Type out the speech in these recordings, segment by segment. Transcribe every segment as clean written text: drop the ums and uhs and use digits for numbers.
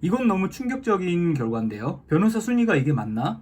이건 너무 충격적인 결과인데요. 변호사 순위가 이게 맞나?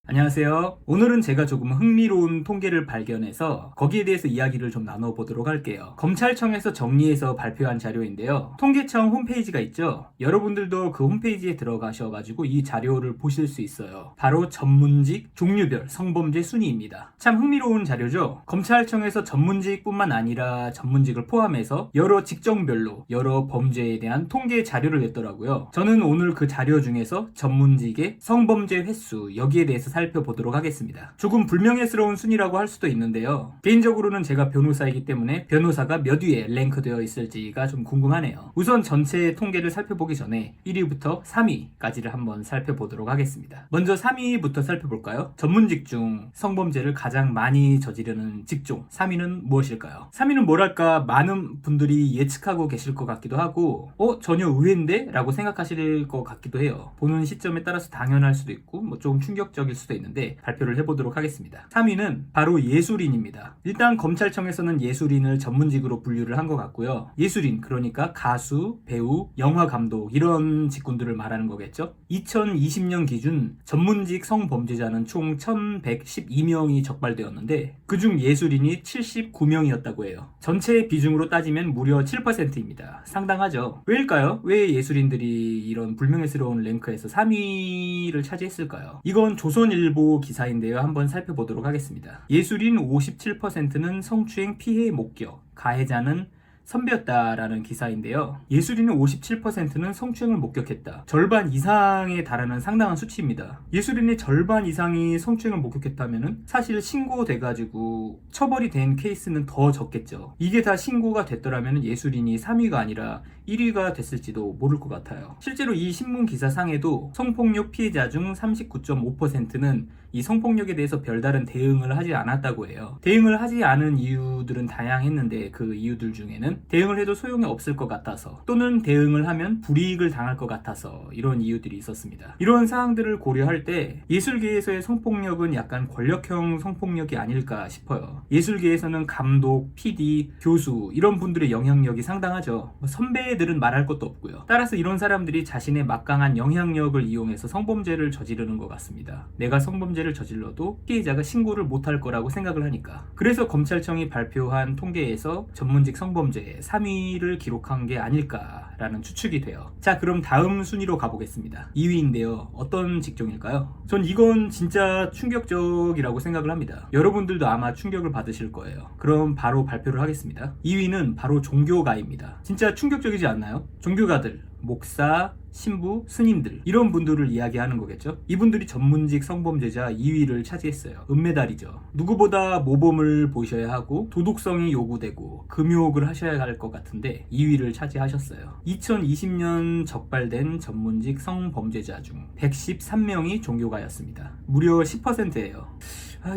안녕하세요. 오늘은 제가 조금 흥미로운 통계를 발견해서 거기에 대해서 이야기를 좀 나눠보도록 할게요. 검찰청에서 정리해서 발표한 자료인데요. 통계청 홈페이지가 있죠. 여러분들도 그 홈페이지에 들어가셔가지고 이 자료를 보실 수 있어요. 바로 전문직 종류별 성범죄 순위입니다. 참 흥미로운 자료죠. 검찰청에서 전문직뿐만 아니라 전문직을 포함해서 여러 직종별로 여러 범죄에 대한 통계 자료를 냈더라고요. 저는 오늘 그 자료 중에서 전문직의 성범죄 횟수 여기에 대해서 살펴보도록 하겠습니다. 조금 불명예스러운 순위라고 할 수도 있는데요. 개인적으로는 제가 변호사이기 때문에 변호사가 몇 위에 랭크되어 있을지가 좀 궁금하네요. 우선 전체 통계를 살펴보기 전에 1위부터 3위까지를 한번 살펴보도록 하겠습니다. 먼저 3위부터 살펴볼까요? 전문직 중 성범죄를 가장 많이 저지르는 직종 3위는 무엇일까요? 3위는 뭐랄까 많은 분들이 예측하고 계실 것 같기도 하고 전혀 의외인데? 라고 생각하실 것 같기도 해요. 보는 시점에 따라서 당연할 수도 있고 좀 충격적일 수도 있는데 발표를 해보도록 하겠습니다. 3위는 바로 예술인입니다. 일단 검찰청에서는 예술인을 전문직으로 분류를 한 것 같고요. 예술인 그러니까 가수, 배우, 영화 감독 이런 직군들을 말하는 거겠죠. 2020년 기준 전문직 성범죄자는 총 1112명이 적발되었는데 그중 예술인이 79명이었다고 해요. 전체 비중으로 따지면 무려 7%입니다. 상당하죠. 왜일까요? 왜 예술인들이 이런 불명예스러운 랭크에서 3위를 차지했을까요? 이건 조선일보 기사인데요. 한번 살펴보도록 하겠습니다. 예술인 57%는 성추행 피해 목격, 가해자는 선배였다라는 기사인데요. 예술인의 57%는 성추행을 목격했다. 절반 이상에 달하는 상당한 수치입니다. 예술인의 절반 이상이 성추행을 목격했다면 사실 신고돼가지고 처벌이 된 케이스는 더 적겠죠. 이게 다 신고가 됐더라면 예술인이 3위가 아니라 1위가 됐을지도 모를 것 같아요. 실제로 이 신문 기사상에도 성폭력 피해자 중 39.5%는 이 성폭력에 대해서 별다른 대응을 하지 않았다고 해요. 대응을 하지 않은 이유들은 다양했는데 그 이유들 중에는 대응을 해도 소용이 없을 것 같아서 또는 대응을 하면 불이익을 당할 것 같아서 이런 이유들이 있었습니다. 이런 사항들을 고려할 때 예술계에서의 성폭력은 약간 권력형 성폭력이 아닐까 싶어요. 예술계에서는 감독, PD, 교수 이런 분들의 영향력이 상당하죠. 선배들은 말할 것도 없고요. 따라서 이런 사람들이 자신의 막강한 영향력을 이용해서 성범죄를 저지르는 것 같습니다. 내가 성범죄를 저질러도 피해자가 신고를 못할 거라고 생각을 하니까. 그래서 검찰청이 발표한 통계에서 전문직 성범죄 3위를 기록한 게 아닐까라는 추측이 돼요. 자, 그럼 다음 순위로 가보겠습니다. 2위인데요. 어떤 직종일까요? 전 이건 진짜 충격적이라고 생각을 합니다. 여러분들도 아마 충격을 받으실 거예요. 그럼 바로 발표를 하겠습니다. 2위는 바로 종교가입니다. 진짜 충격적이지 않나요? 종교가들, 목사, 신부, 스님들 이런 분들을 이야기하는 거겠죠. 이분들이 전문직 성범죄자 2위를 차지했어요. 은메달이죠. 누구보다 모범을 보셔야 하고 도덕성이 요구되고 금욕을 하셔야 할 것 같은데 2위를 차지하셨어요. 2020년 적발된 전문직 성범죄자 중 113명이 종교가였습니다. 무려 10%예요.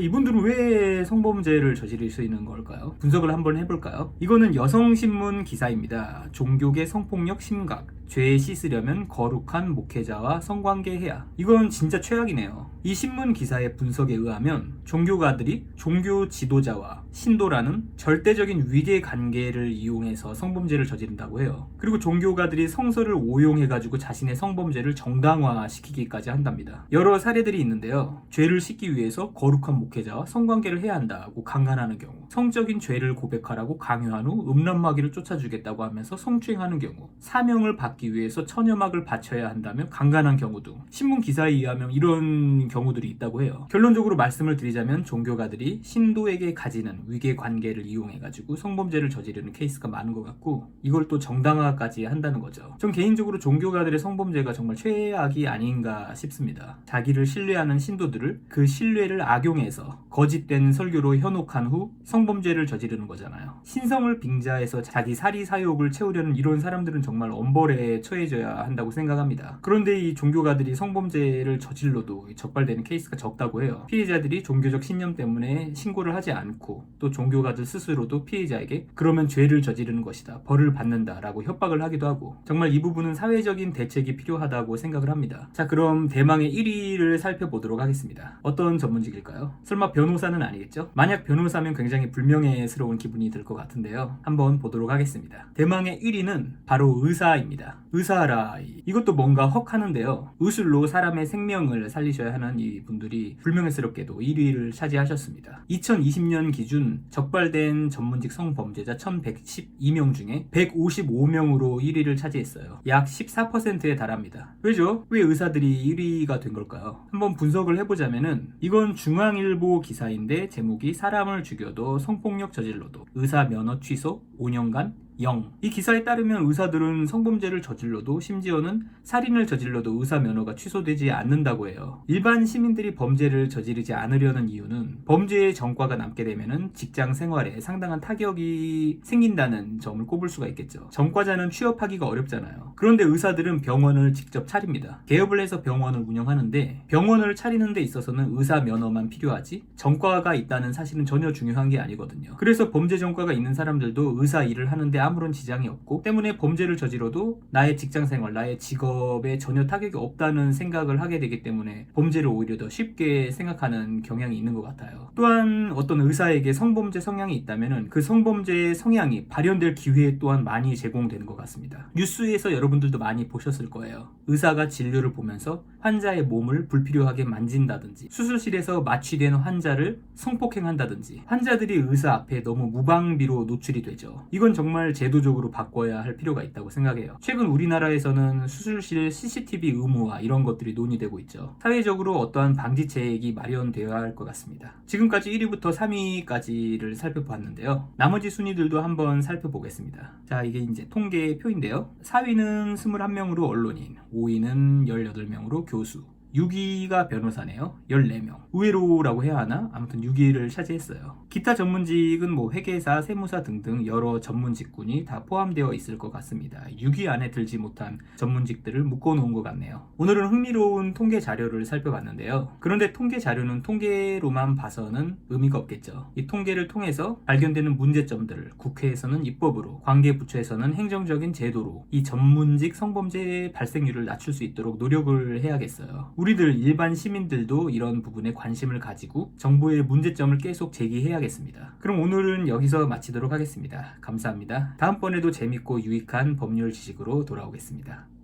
이분들은 왜 성범죄를 저지를 수 있는 걸까요? 분석을 한번 해볼까요? 이거는 여성신문 기사입니다. 종교계 성폭력 심각, 죄에 씻으려면 거룩한 목회자와 성관계해야. 이건 진짜 최악이네요. 이 신문 기사의 분석에 의하면 종교가들이 종교 지도자와 신도라는 절대적인 위계 관계를 이용해서 성범죄를 저지른다고 해요. 그리고 종교가들이 성서를 오용해가지고 자신의 성범죄를 정당화시키기까지 한답니다. 여러 사례들이 있는데요. 죄를 씻기 위해서 거룩한 목회자와 성관계를 해야 한다고 강간하는 경우, 성적인 죄를 고백하라고 강요한 후 음란마귀를 쫓아주겠다고 하면서 성추행하는 경우, 사명을 받기 위해서 처녀막을 바쳐야 한다며 강간한 경우 등 신문 기사에 의하면 이런 경우들이 있다고 해요. 결론적으로 말씀을 드리자면 종교가들이 신도에게 가지는 위계 관계를 이용해가지고 성범죄를 저지르는 케이스가 많은 것 같고 이걸 또 정당화까지 한다는 거죠. 전 개인적으로 종교가들의 성범죄가 정말 최악이 아닌가 싶습니다. 자기를 신뢰하는 신도들을 그 신뢰를 악용해서 거짓된 설교로 현혹한 후 성범죄를 저지르는 거잖아요. 신성을 빙자해서 자기 사리사욕을 채우려는 이런 사람들은 정말 엄벌에 처해져야 한다고 생각합니다. 그런데 이 종교가들이 성범죄를 저질러도 적발되는 케이스가 적다고 해요. 피해자들이 종교적 신념 때문에 신고를 하지 않고 또 종교가들 스스로도 피해자에게 그러면 죄를 저지르는 것이다, 벌을 받는다라고 협박을 하기도 하고, 정말 이 부분은 사회적인 대책이 필요하다고 생각을 합니다. 자, 그럼 대망의 1위를 살펴보도록 하겠습니다. 어떤 전문직일까요? 설마 변호사는 아니겠죠? 만약 변호사면 굉장히 불명예스러운 기분이 들 것 같은데요. 한번 보도록 하겠습니다. 대망의 1위는 바로 의사입니다. 의사라, 이것도 뭔가 헉 하는데요. 의술로 사람의 생명을 살리셔야 하는 이 분들이 불명예스럽게도 1위를 차지하셨습니다. 2020년 기준 적발된 전문직 성범죄자 1112명 중에 155명으로 1위를 차지했어요. 약 14%에 달합니다. 왜죠? 왜 의사들이 1위가 된 걸까요? 한번 분석을 해보자면은, 이건 중앙일보 기사인데 제목이 사람을 죽여도 성폭력 저질러도 의사 면허 취소 5년간 0. 이 기사에 따르면 의사들은 성범죄를 저질러도, 심지어는 살인을 저질러도 의사 면허가 취소되지 않는다고 해요. 일반 시민들이 범죄를 저지르지 않으려는 이유는 범죄의 전과가 남게 되면은 직장 생활에 상당한 타격이 생긴다는 점을 꼽을 수가 있겠죠. 전과자는 취업하기가 어렵잖아요. 그런데 의사들은 병원을 직접 차립니다. 개업을 해서 병원을 운영하는데, 병원을 차리는 데 있어서는 의사 면허만 필요하지 전과가 있다는 사실은 전혀 중요한 게 아니거든요. 그래서 범죄 전과가 있는 사람들도 의사 일을 하는데 아무런 지장이 없고, 때문에 범죄를 저지러도 나의 직장생활, 나의 직업에 전혀 타격이 없다는 생각을 하게 되기 때문에 범죄를 오히려 더 쉽게 생각하는 경향이 있는 것 같아요. 또한 어떤 의사에게 성범죄 성향이 있다면 그 성범죄의 성향이 발현될 기회 또한 많이 제공되는 것 같습니다. 뉴스에서 여러분들도 많이 보셨을 거예요. 의사가 진료를 보면서 환자의 몸을 불필요하게 만진다든지, 수술실에서 마취된 환자를 성폭행한다든지, 환자들이 의사 앞에 너무 무방비로 노출이 되죠. 이건 정말 제도적으로 바꿔야 할 필요가 있다고 생각해요. 최근 우리나라에서는 수술실 CCTV 의무화, 이런 것들이 논의되고 있죠. 사회적으로 어떠한 방지책이 마련되어야 할 것 같습니다. 지금까지 1위부터 3위까지를 살펴봤는데요. 나머지 순위들도 한번 살펴보겠습니다. 자, 이게 이제 통계표인데요. 4위는 21명으로 언론인, 5위는 18명으로 교수, 6위가 변호사네요. 14명. 의외로라고 해야 하나? 아무튼 6위를 차지했어요. 기타 전문직은 뭐 회계사, 세무사 등등 여러 전문직군이 다 포함되어 있을 것 같습니다. 6위 안에 들지 못한 전문직들을 묶어놓은 것 같네요. 오늘은 흥미로운 통계 자료를 살펴봤는데요. 그런데 통계 자료는 통계로만 봐서는 의미가 없겠죠. 이 통계를 통해서 발견되는 문제점들을 국회에서는 입법으로, 관계부처에서는 행정적인 제도로 이 전문직 성범죄 발생률을 낮출 수 있도록 노력을 해야겠어요. 우리들 일반 시민들도 이런 부분에 관심을 가지고 정부의 문제점을 계속 제기해야겠습니다. 그럼 오늘은 여기서 마치도록 하겠습니다. 감사합니다. 다음번에도 재밌고 유익한 법률 지식으로 돌아오겠습니다.